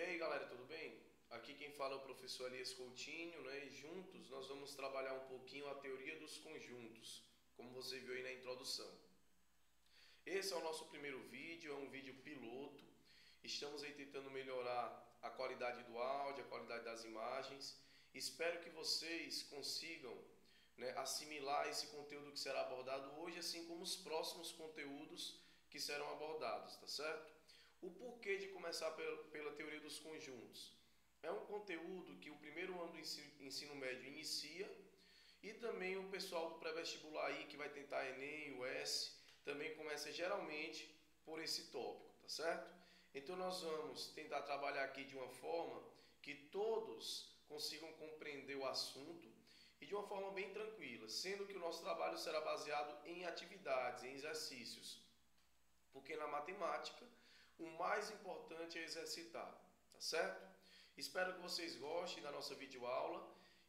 E aí galera, tudo bem? Aqui quem fala é o professor Elias Coutinho, né? E juntos nós vamos trabalhar um pouquinho a teoria dos conjuntos, como você viu aí na introdução. Esse é o nosso primeiro vídeo, é um vídeo piloto. Estamos aí tentando melhorar a qualidade do áudio, a qualidade das imagens. Espero que vocês consigam, né, assimilar esse conteúdo que será abordado hoje, assim como os próximos conteúdos que serão abordados, tá certo? O porquê de começar pela teoria dos conjuntos? É um conteúdo que o primeiro ano do ensino médio inicia e também o pessoal do pré-vestibular aí que vai tentar Enem, UES, também começa geralmente por esse tópico, tá certo? Então nós vamos tentar trabalhar aqui de uma forma que todos consigam compreender o assunto e de uma forma bem tranquila, sendo que o nosso trabalho será baseado em atividades, em exercícios, porque na matemática o mais importante é exercitar, tá certo? Espero que vocês gostem da nossa videoaula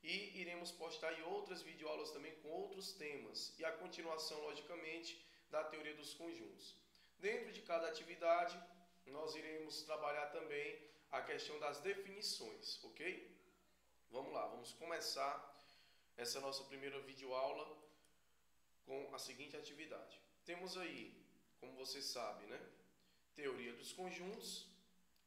e iremos postar aí outras videoaulas também com outros temas e a continuação, logicamente, da teoria dos conjuntos. Dentro de cada atividade, nós iremos trabalhar também a questão das definições, ok? Vamos lá, vamos começar essa nossa primeira videoaula com a seguinte atividade. Temos aí, como você sabe, né? Teoria dos conjuntos,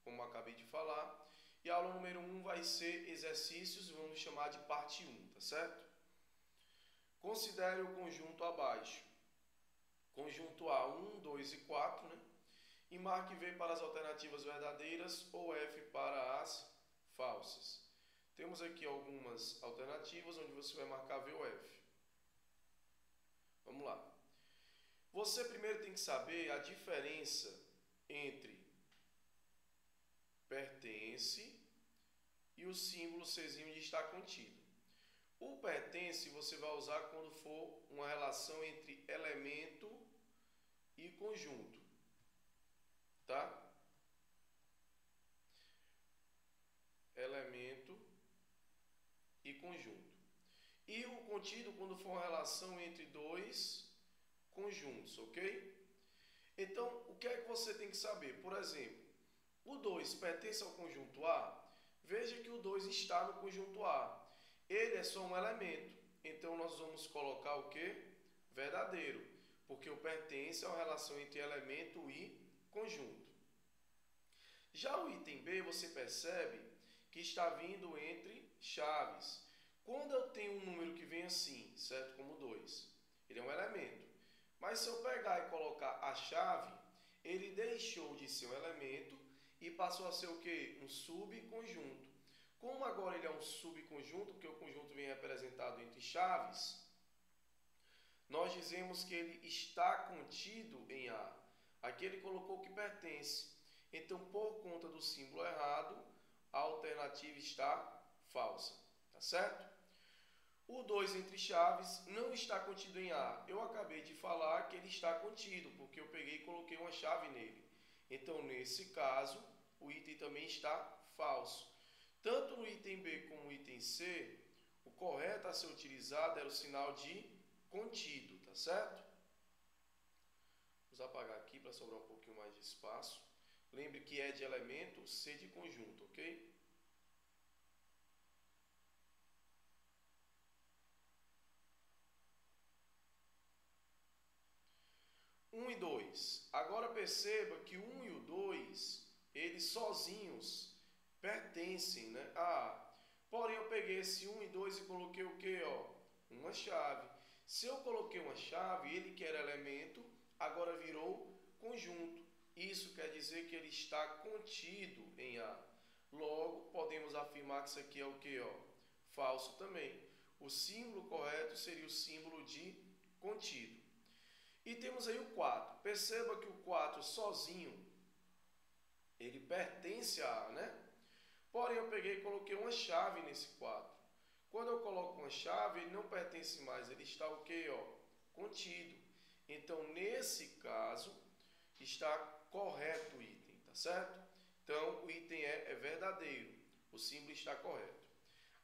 como acabei de falar. E a aula número 1 vai ser exercícios, vamos chamar de parte 1, tá certo? Considere o conjunto abaixo. Conjunto A, 1, 2 e 4, né? E marque V para as alternativas verdadeiras ou F para as falsas. Temos aqui algumas alternativas onde você vai marcar V ou F. Vamos lá. Você primeiro tem que saber a diferença entre pertence e o símbolo Czinho de estar contido. O pertence você vai usar quando for uma relação entre elemento e conjunto, tá? Elemento e conjunto. E o contido quando for uma relação entre dois conjuntos, ok? Então, o que é que você tem que saber? Por exemplo, o 2 pertence ao conjunto A? Veja que o 2 está no conjunto A. Ele é só um elemento. Então, nós vamos colocar o quê? Verdadeiro. Porque o pertence é uma relação entre elemento e conjunto. Já o item B, você percebe que está vindo entre chaves. Quando eu tenho um número que vem assim, certo? Como 2, ele é um elemento. Mas se eu pegar e colocar a chave, ele deixou de ser um elemento e passou a ser o quê? Um subconjunto. Como agora ele é um subconjunto, porque o conjunto vem representado entre chaves, nós dizemos que ele está contido em A. Aqui ele colocou que pertence. Então, por conta do símbolo errado, a alternativa está falsa. Tá certo? O 2 entre chaves não está contido em A. Eu acabei de falar que ele está contido, porque eu peguei e coloquei uma chave nele. Então, nesse caso, o item também está falso. Tanto no item B como no item C, o correto a ser utilizado era o sinal de contido, tá certo? Vamos apagar aqui para sobrar um pouquinho mais de espaço. Lembre que é de elemento, C de conjunto, ok? Um e 2. Agora perceba que o 1 e o 2, eles sozinhos pertencem, né, a A. Porém, eu peguei esse 1 e 2 e coloquei o quê? Ó, uma chave. Se eu coloquei uma chave, ele que era elemento, agora virou conjunto. Isso quer dizer que ele está contido em A. Logo, podemos afirmar que isso aqui é o quê? Ó, falso também. O símbolo correto seria o símbolo de contido. E temos aí o 4. Perceba que o 4 sozinho, ele pertence a A, né? Porém, eu peguei e coloquei uma chave nesse 4. Quando eu coloco uma chave, ele não pertence mais, ele está o quê? Ó, contido. Então, nesse caso, está correto o item, tá certo? Então, o item é verdadeiro, o símbolo está correto.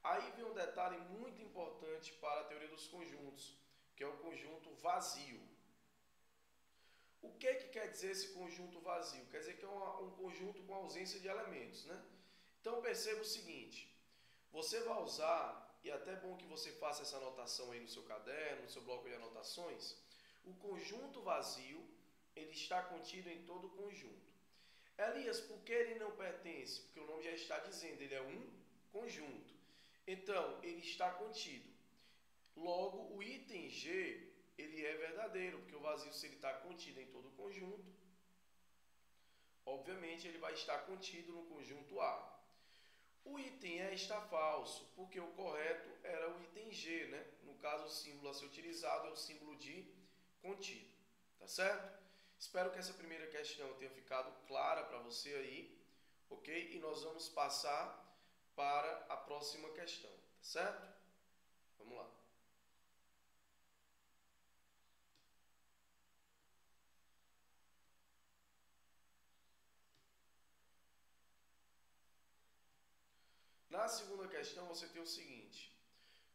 Aí vem um detalhe muito importante para a teoria dos conjuntos, que é o conjunto vazio. O que quer dizer esse conjunto vazio? Quer dizer que é um conjunto com ausência de elementos, né? Então perceba o seguinte, você vai usar, e é até bom que você faça essa anotação aí no seu caderno, no seu bloco de anotações, o conjunto vazio, ele está contido em todo o conjunto. Elias, por que ele não pertence? Porque o nome já está dizendo, ele é um conjunto. Então, ele está contido. Logo, o item G, ele é verdadeiro, porque o vazio, se ele está contido em todo o conjunto, obviamente ele vai estar contido no conjunto A. O item E está falso, porque o correto era o item G, né? No caso, o símbolo a ser utilizado é o símbolo de contido, tá certo? Espero que essa primeira questão tenha ficado clara para você aí, ok? E nós vamos passar para a próxima questão, tá certo? Vamos lá. Na segunda questão, você tem o seguinte.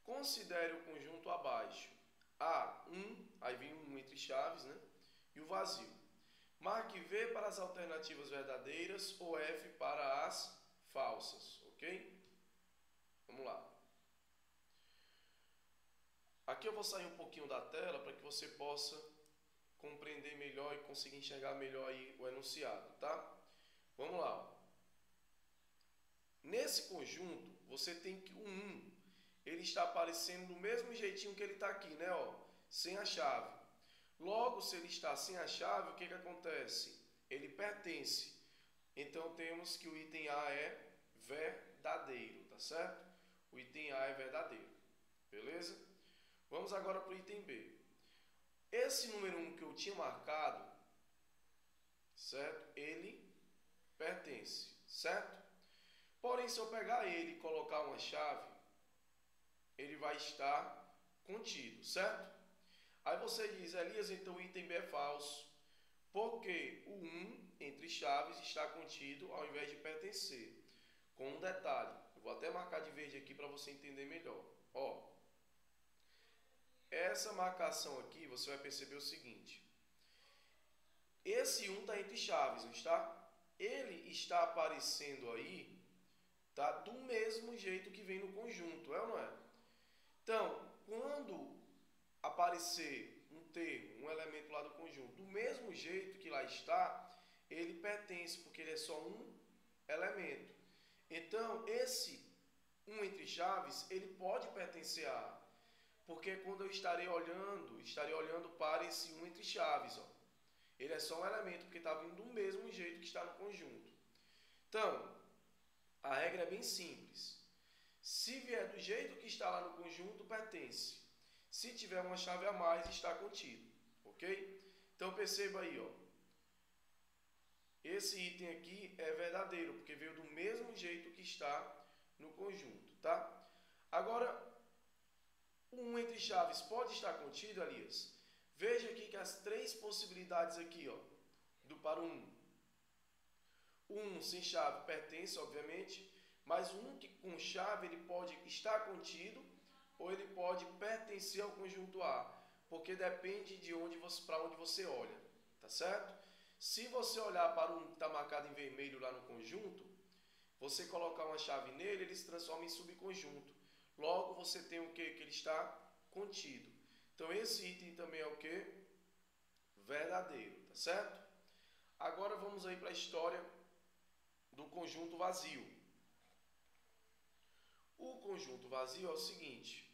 Considere o conjunto abaixo. A1, aí vem um entre chaves, né? E o vazio. Marque V para as alternativas verdadeiras ou F para as falsas, ok? Vamos lá. Aqui eu vou sair um pouquinho da tela para que você possa compreender melhor e conseguir enxergar melhor aí o enunciado, tá? Vamos lá. Nesse conjunto, você tem que o 1, ele está aparecendo do mesmo jeitinho que ele está aqui, né? Ó, sem a chave. Logo, se ele está sem a chave, o que acontece? Ele pertence. Então, temos que o item A é verdadeiro, tá certo? O item A é verdadeiro, beleza? Vamos agora para o item B. Esse número 1 que eu tinha marcado, certo? Ele pertence, certo? Porém, se eu pegar ele e colocar uma chave, ele vai estar contido, certo? Aí você diz, Elias, então o item B é falso, porque o 1 entre chaves está contido ao invés de pertencer. Com um detalhe, eu vou até marcar de verde aqui para você entender melhor. Ó, essa marcação aqui, você vai perceber o seguinte. Esse 1 está entre chaves, não está? Ele está aparecendo aí, tá? Do mesmo jeito que vem no conjunto, é ou não é? Então, quando aparecer um termo, um elemento lá do conjunto, do mesmo jeito que lá está, ele pertence, porque ele é só um elemento. Então, esse 1 entre chaves, ele pode pertencer a, porque quando eu estarei olhando para esse 1 entre chaves, ó. Ele é só um elemento, porque está vindo do mesmo jeito que está no conjunto. Então, a regra é bem simples. Se vier do jeito que está lá no conjunto, pertence. Se tiver uma chave a mais, está contido. Ok? Então, perceba aí, ó. Esse item aqui é verdadeiro, porque veio do mesmo jeito que está no conjunto, tá? Agora, o 1 entre chaves pode estar contido, Elias? Veja aqui que as três possibilidades aqui, ó, do para o 1. O 1 sem chave pertence, obviamente, mas o 1 que com chave ele pode estar contido ou ele pode pertencer ao conjunto A, porque depende de para onde você olha, tá certo? Se você olhar para o 1 que está marcado em vermelho lá no conjunto, você colocar uma chave nele, ele se transforma em subconjunto. Logo, você tem o que? Que ele está contido. Então, esse item também é o que? Verdadeiro, tá certo? Agora, vamos aí para a história do conjunto vazio. O conjunto vazio é o seguinte.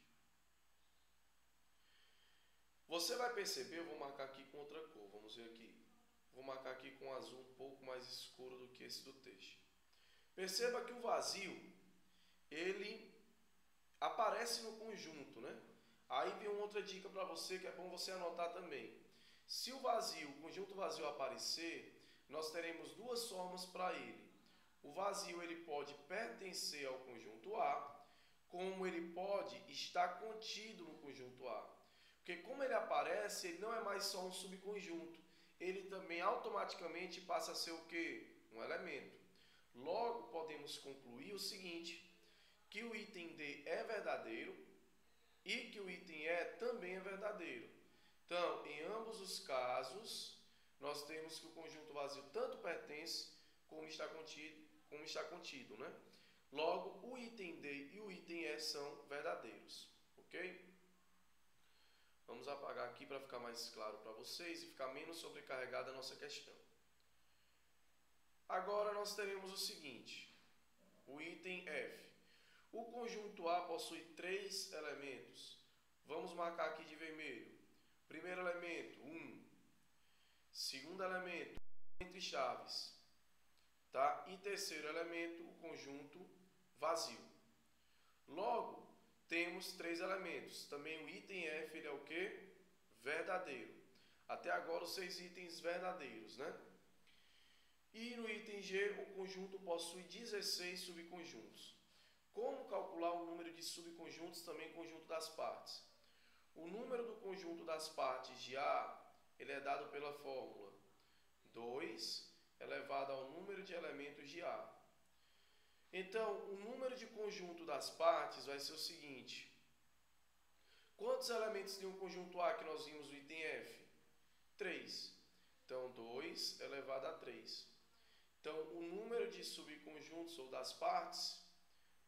Você vai perceber, eu vou marcar aqui com outra cor, vamos ver aqui. Vou marcar aqui com azul um pouco mais escuro do que esse do texto. Perceba que o vazio, ele aparece no conjunto, né? Aí vem uma outra dica para você que é bom você anotar também. Se o conjunto vazio aparecer, nós teremos duas formas para ele. O vazio ele pode pertencer ao conjunto A, como ele pode estar contido no conjunto A. Porque como ele aparece, ele não é mais só um subconjunto. Ele também automaticamente passa a ser o quê? Um elemento. Logo, podemos concluir o seguinte, que o item D é verdadeiro e que o item E também é verdadeiro. Então, em ambos os casos, nós temos que o conjunto vazio tanto pertence como está contido, né? Logo, o item D e o item E são verdadeiros, ok? Vamos apagar aqui para ficar mais claro para vocês e ficar menos sobrecarregada a nossa questão. Agora nós teremos o seguinte, o item F. O conjunto A possui 3 elementos. Vamos marcar aqui de vermelho. Primeiro elemento, 1. Segundo elemento, entre chaves. Tá? E terceiro elemento, o conjunto vazio. Logo, temos 3 elementos. Também o item F ele é o quê? Verdadeiro. Até agora os 6 itens verdadeiros, né? E no item G, o conjunto possui 16 subconjuntos. Como calcular o número de subconjuntos, também conjunto das partes? O número do conjunto das partes de A, ele é dado pela fórmula 2 elevado ao número de elementos de A. Então, o número de conjunto das partes vai ser o seguinte. Quantos elementos tem o conjunto A que nós vimos no item F? 3. Então, 2 elevado a 3. Então, o número de subconjuntos ou das partes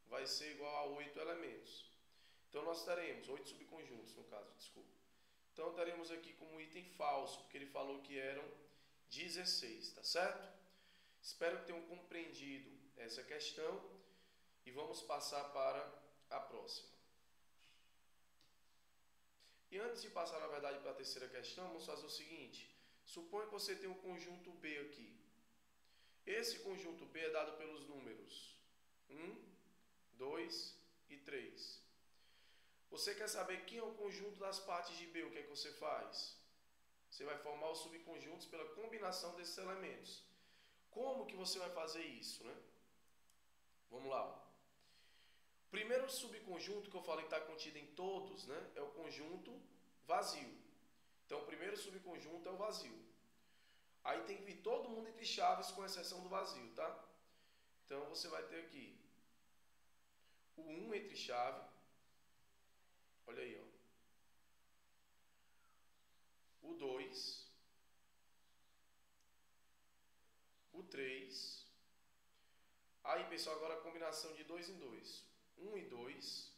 vai ser igual a 8 elementos. Então, nós teremos 8 subconjuntos, no caso, desculpa. Então, teremos aqui como item falso, porque ele falou que eram 16, tá certo? Espero que tenham compreendido essa questão e vamos passar para a próxima. E antes de passar, na verdade, para a terceira questão, vamos fazer o seguinte. Suponha que você tem um conjunto B aqui. Esse conjunto B é dado pelos números 1, 2 e 3. Você quer saber quem é o conjunto das partes de B? O que é que você faz? Você vai formar os subconjuntos pela combinação desses elementos. Como que você vai fazer isso, né? Vamos lá. O primeiro subconjunto que eu falei que está contido em todos, né, é o conjunto vazio. Então, o primeiro subconjunto é o vazio. Aí tem que vir todo mundo entre chaves, com exceção do vazio, tá? Então, você vai ter aqui o 1 entre chave. Olha aí, ó. O 2. O 3. Aí, pessoal, agora a combinação de 2 em 2. 1 e 2.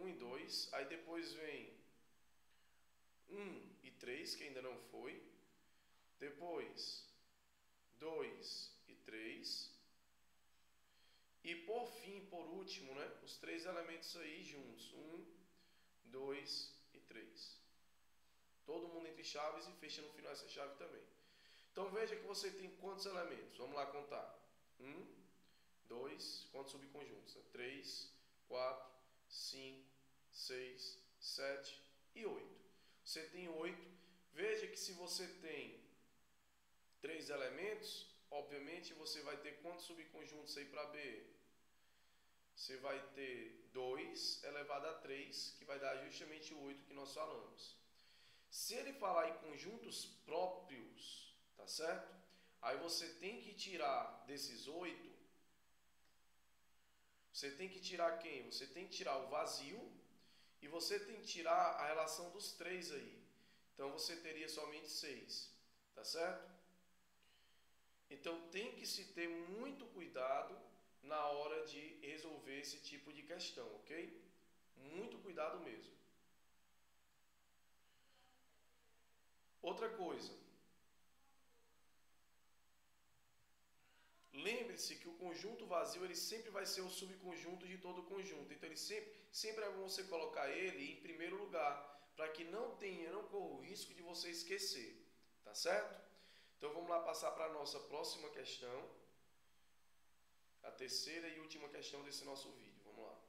E 2, aí depois vem 1 e 3, que ainda não foi, depois 2 e 3, e por fim, por último, né, os 3 elementos aí juntos, 1, 2 e 3. Todo mundo entre chaves e fecha no final essa chave também. Então veja que você tem quantos elementos? Vamos lá contar. 1, 2, quantos subconjuntos? 3, 4, 5, 6, 7 e 8. Você tem 8. Veja que se você tem 3 elementos, obviamente você vai ter quantos subconjuntos aí para B? Você vai ter 2 elevado a 3, que vai dar justamente o 8 que nós falamos. Se ele falar em conjuntos próprios, tá certo? Aí você tem que tirar desses 8, você tem que tirar quem? Você tem que tirar o vazio e você tem que tirar a relação dos 3 aí. Então você teria somente 6, tá certo? Então tem que se ter muito cuidado na hora de resolver esse tipo de questão, ok? Muito cuidado mesmo. Outra coisa. Lembre-se que o conjunto vazio ele sempre vai ser o subconjunto de todo o conjunto. Então ele sempre é bom você colocar ele em primeiro lugar, para que não corra o risco de você esquecer, tá certo? Então vamos lá passar para a nossa próxima questão, a terceira e última questão desse nosso vídeo. Vamos lá.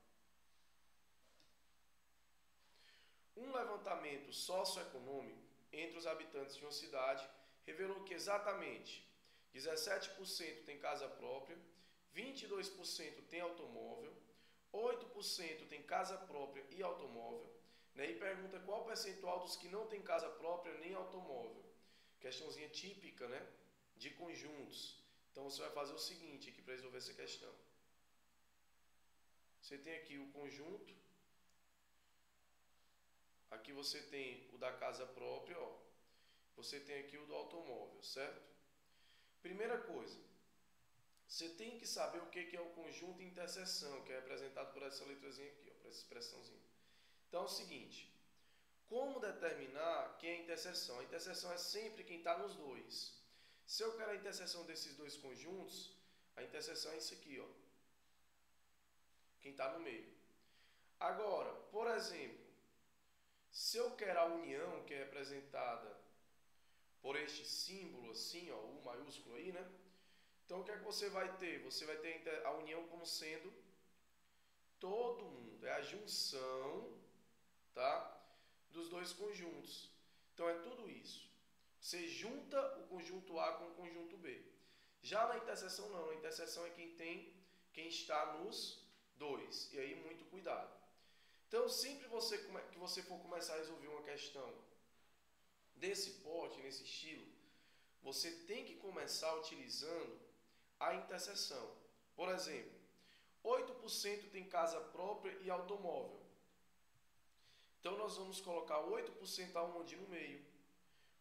Um levantamento socioeconômico entre os habitantes de uma cidade revelou que exatamente 17% tem casa própria, 22% tem automóvel, 8% tem casa própria e automóvel, né? E pergunta qual o percentual dos que não tem casa própria nem automóvel. Questãozinha típica, né, de conjuntos. Então você vai fazer o seguinte aqui para resolver essa questão. Você tem aqui o conjunto Aqui você tem o da casa própria, ó. Você tem aqui o do automóvel, certo? Primeira coisa, você tem que saber o que é o conjunto interseção, que é representado por essa letrazinha aqui, ó, por essa expressãozinha. Então é o seguinte, como determinar quem é a interseção? A interseção é sempre quem está nos dois. Se eu quero a interseção desses dois conjuntos, a interseção é isso aqui, ó. Quem está no meio. Agora, por exemplo, se eu quero a união, que é representada por este símbolo assim, ó, U maiúsculo aí, né? Então, o que é que você vai ter? Você vai ter a união como sendo todo mundo. É a junção, tá? Dos dois conjuntos. Então, é tudo isso. Você junta o conjunto A com o conjunto B. Já na interseção, não. A interseção é quem está nos dois. E aí, muito cuidado. Então, sempre que você for começar a resolver uma questão desse porte, nesse estilo, você tem que começar utilizando a interseção. Por exemplo, 8% tem casa própria e automóvel. Então, nós vamos colocar 8% aonde? No meio.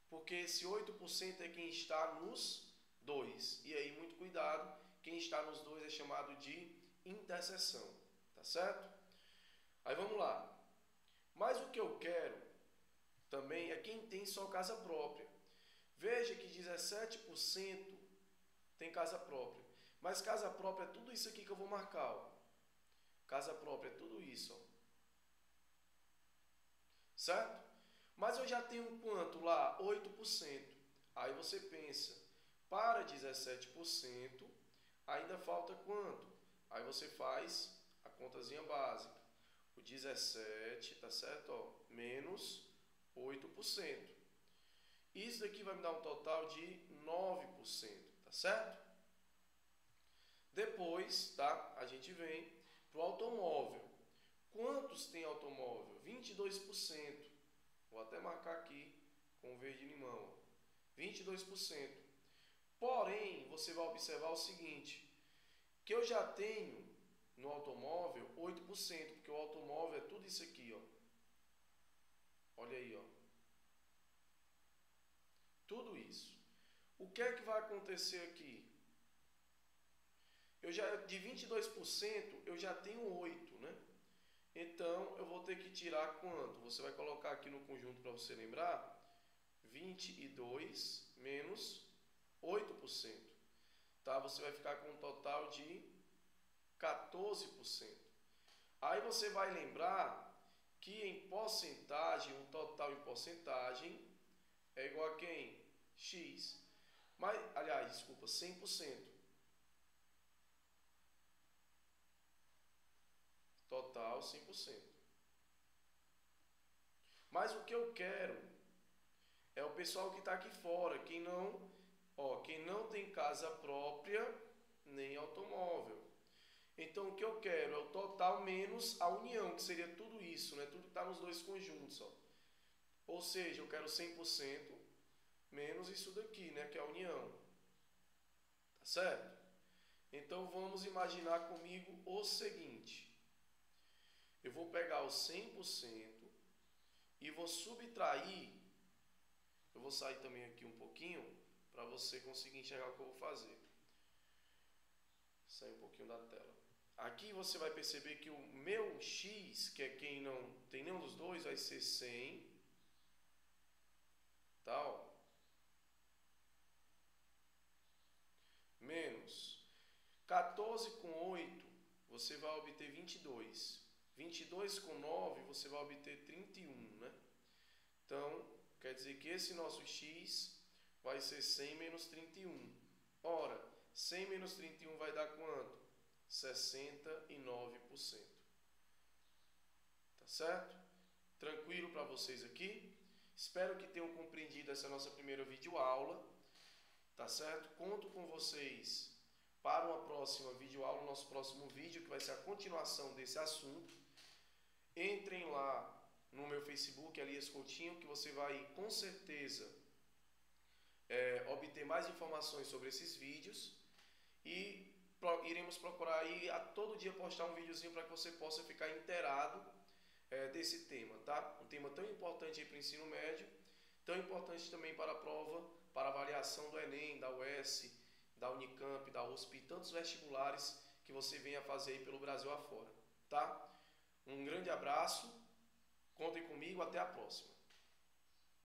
Porque esse 8% é quem está nos dois. E aí, muito cuidado, quem está nos dois é chamado de interseção. Tá certo? Aí, vamos lá. Mas o que eu quero também é quem tem só casa própria. Veja que 17% tem casa própria. Mas casa própria é tudo isso aqui que eu vou marcar, ó. Casa própria é tudo isso, ó. Certo? Mas eu já tenho quanto lá? 8%. Aí você pensa, para 17%, ainda falta quanto? Aí você faz a contazinha básica. O 17, tá certo? Ó, menos 8%. Isso daqui vai me dar um total de 9%, tá certo? Depois, tá? A gente vem para o automóvel. Quantos tem automóvel? 22%. Vou até marcar aqui com verde limão. 22%. Porém, você vai observar o seguinte, que eu já tenho no automóvel 8%, porque o automóvel é tudo isso aqui, ó. Olha aí, ó. Tudo isso. O que é que vai acontecer aqui? De 22%, eu já tenho 8%, né? Então, eu vou ter que tirar quanto? Você vai colocar aqui no conjunto para você lembrar. 22 menos 8%. Tá? Você vai ficar com um total de 14%. Aí você vai lembrar que em porcentagem, um total em porcentagem é igual a quem? X. Mas, aliás, desculpa, 100%. Total 100%. Mas o que eu quero é o pessoal que está aqui fora, quem não tem casa própria nem automóvel. Então o que eu quero é o total menos a união, que seria tudo isso, né? Tudo que está nos dois conjuntos, ó. Ou seja, eu quero 100% menos isso daqui, né? Que é a união. Tá certo? Então vamos imaginar comigo o seguinte. Eu vou pegar o 100% e vou subtrair. Eu vou sair também aqui um pouquinho para você conseguir enxergar o que eu vou fazer. Sair um pouquinho da tela. Aqui você vai perceber que o meu x, que é quem não tem nenhum dos dois, vai ser 100. Tá? Ó. Menos 14 com 8, você vai obter 22. 22 com 9, você vai obter 31, né? Então, quer dizer que esse nosso x vai ser 100 menos 31. Ora, 100 menos 31 vai dar quanto? 69%. Tá certo? Tranquilo para vocês aqui? Espero que tenham compreendido essa nossa primeira videoaula. Tá certo? Conto com vocês para uma próxima videoaula, nosso próximo vídeo, que vai ser a continuação desse assunto. Entrem lá no meu Facebook, Elias Coutinho, que você vai com certeza obter mais informações sobre esses vídeos. E iremos procurar aí a todo dia postar um videozinho para que você possa ficar inteirado desse tema, tá? Um tema tão importante para o ensino médio, tão importante também para a prova, para a avaliação do Enem, da UES, da Unicamp, da USP e tantos vestibulares que você venha fazer aí pelo Brasil afora, tá? Um grande abraço, contem comigo, até a próxima.